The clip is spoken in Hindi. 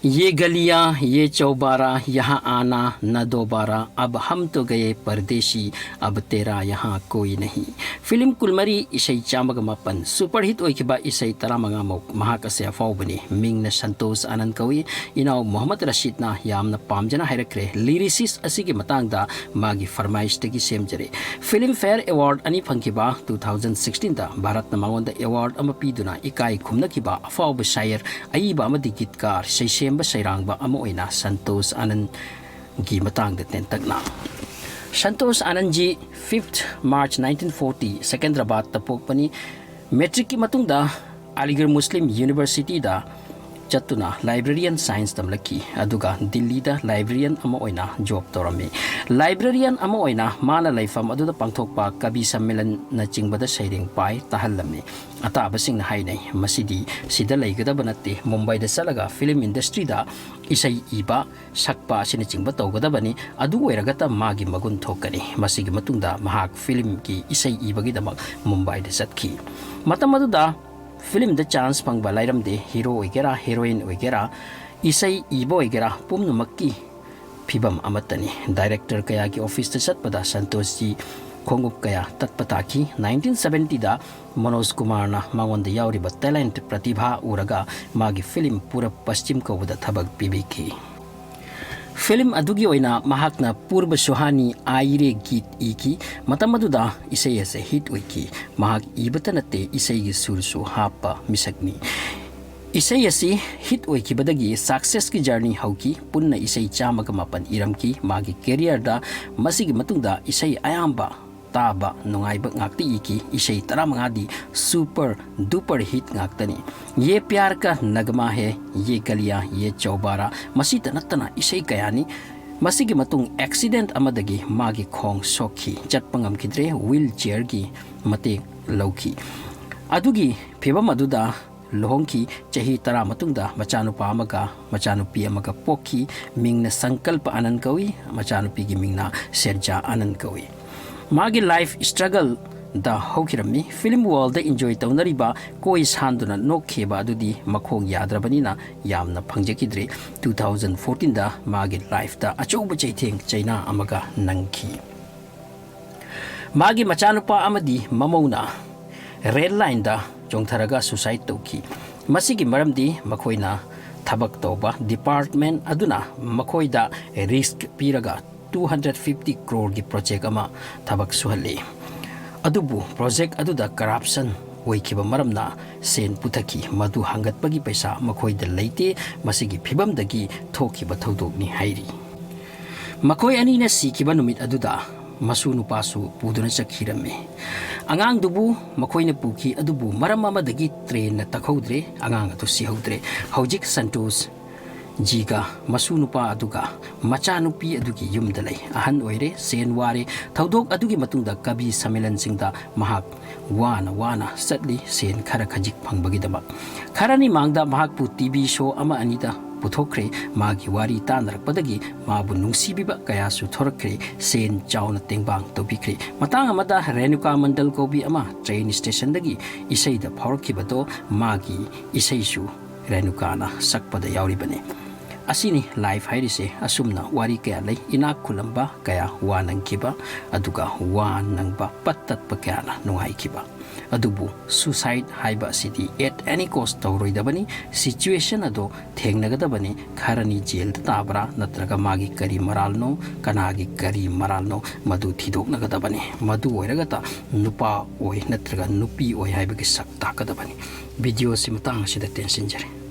ये गलियां ये चौबारा यहाँ आना न दोबारा अब हम तो गए परदेशी अब तेरा यहाँ कोई नहीं फिल्म कुलमरी इसै चामग मापन सुपरहिट ओइखिबा इसै तरामंगा मौक महाक असे अफाउबनी मिंगना संतोष आनंद कवि इनाव मोहम्मद रशीदना यामना पामजना हायरक्रे लिरिसिस असिगी मतांगदा मागी फरमाइशतगी सेमजरे फिल्म फेयर अवार्ड अनि फंखिबा 2016 दा भारतना मांगोंदा अवार्ड अमा पीदुना इकाई खुमनखिबा अफाउब शायर अईबा अमदि गीतकार सैसेम सैरांगबा अमा ओइना संतोष आनंद की Matang तेंतकना Santosh Anand ji 5th March 1940 Secunderabad तपोकपनी matric की मतुंगदा अलीगढ़ मुस्लिम यूनिवर्सिटी दा चतुना लाइब्रेरियन साइंस तमलकी अदुगा दिल्ली दा लाइब्रेरियन अमा ओइना जॉब तौरमी लाइब्रेरियन अमा ओइना माना लाइफम अदुदा पांथोकपा कवि सम्मेलन न चिंगबदा सैरेंग पाई ताहल्लमी अताबसिंग हाइनै मसिदी सिदा लैगदब नत्ते मुंबई दा चलगा फिल्म इंडस्ट्री दा इसै इबा सकपा सिने चिंगबा तौगदबनी अदु ओइरगता मागी मगुन थोकनी मसिगी मतुंगदा महाक फिल्म की इसै इबगिदमक मुंबई दा चतखी मतम अदुदा फिल्म द चांस फंगबा लाइरमदे हीरो ओइगेरा हीरोइन ओइगेरा इसै इबो ओइगेरा पुमनमक्की फिबम अमतनी डायरेक्टर कया की ऑफिस द चतपदा संतोष जी खोंगुप कया तत्पताकी 1970 दा मनोज कुमार ना मांगोंद यावरिबा टैलेंट प्रतिभा उरगा मागी फिल्म पूरा पश्चिम कौबदा थबक पिबिकी फिल्म अदुगी ओइना महाकना पूर्व सुहानी आइरे गीत इकी मतमदुदा इसै असे हिट ओइकी महाक इबत नते इसै गी सुरसु हापा मिसकनी इसै असि हिट ओइकीबदगी सक्सेस की जर्नी हौकी पुन्ना इसै चामग मापन इरमकी मागी करियर दा मसिगी मतुंगदा इसै अयाम्बा ताबा नुंगाइबा ngakti iki isai taramangadi super duper hit ngaktani ye प्यार का नगमा है ये गलियां ये चौबारा Masita नत्तना isai kayani masigi matung accident amadagi magi khong sokhi chatpangam kidre wheelchair gi mate lauki adugi phebam aduda lohongki chahi tara matungda machanupa amaga machanupi amaga pokhi mingna sankalpa anand kawi machanupi gi mingna serja anand kawi मागी लाइफ स्ट्रगल द हौकिरमी फिल्म वर्ल्ड इंजॉय तौनरिबा कोई सान्दुना नोखेबा अदुदी मखोंग याद्रबनिना यामना फंगजकिद्रे 2014 दा मागी लाइफ दा अचौब चैथेंग चैना अमगा नंगखी मागी मचानुपा अमदी ममौना रेड लाइन दा जोंथरगा सुसाइड तौखी मसिगी मरमदी मखोइना थबक तौबा डिपार्टमेंट अदुना मखोइदा रिस्क पीरगा 250 crore की प्रोजेक्ट अमा थबक सुहल्ले अदुबु प्रोजेक्ट अदुदा करप्शन ओइखिबा मरमना सेन पुथकी मधु हांगतपगी पैसा मखोइद लैते मसिगी फिबमदगी थोखिबा थौदोकनी हाइरी मखोइ अनीना सिखिबा नुमित अदुदा मसु नुपासु पुदुना चखिरमे अंगांग दुबु मखोइना पुखी अदुबु मरम अमदगी ट्रेन न तखौद्रे अंगांग अदु सिहौद्रे हौजिक संतोष जीगा मसु नुपा अदुगा मचानुपी अदुगी युमदलै अहन ओइरे सेन वारे थौदोक अदुगी मतुंगदा कवि सम्मेलन सिंगदा महाक वाना वाना सटली सेन खरा खजिक फंगबगिदमक खरानी मांगदा महाक पु टीवी शो अमा अनिदा पुथोखरे मागी वारी तानरपदगी माबु नुंसीबिबा कयासु थोरखरे सेन चाउना तेंगबांग तोबिखरे मतांग अमदा रेणुका मंडल कोबी अमा ट्रेन स्टेशन दगी इसैदा फौरखिबदो मागी इसैसु रेणुकाना सकपदा यावरिबने असिनी लाइफ हाइरिसे असुमना वारी कया लई इनाक खुलंबा कया वानंखिबा अदुगा वानंगबा पत्तत्पा कयाना नुंगाइखिबा अदुबु सुसाइड हाइबा सिटी एट एनी कॉस्ट तौरोइदबनी सिचुएशन अदो थेंगनगदबनी खरनी जेल ताबरा नत्रगा मागी करी मरालनो कनागी करी मरालनो मधु थिदोकनगदबनी मधु ओइरगता नुपा ओइ नत्रगा नुपी ओइ हाइबगी सक ताकदबनी वीडियो सिमतांग सिदा टेंशन जरे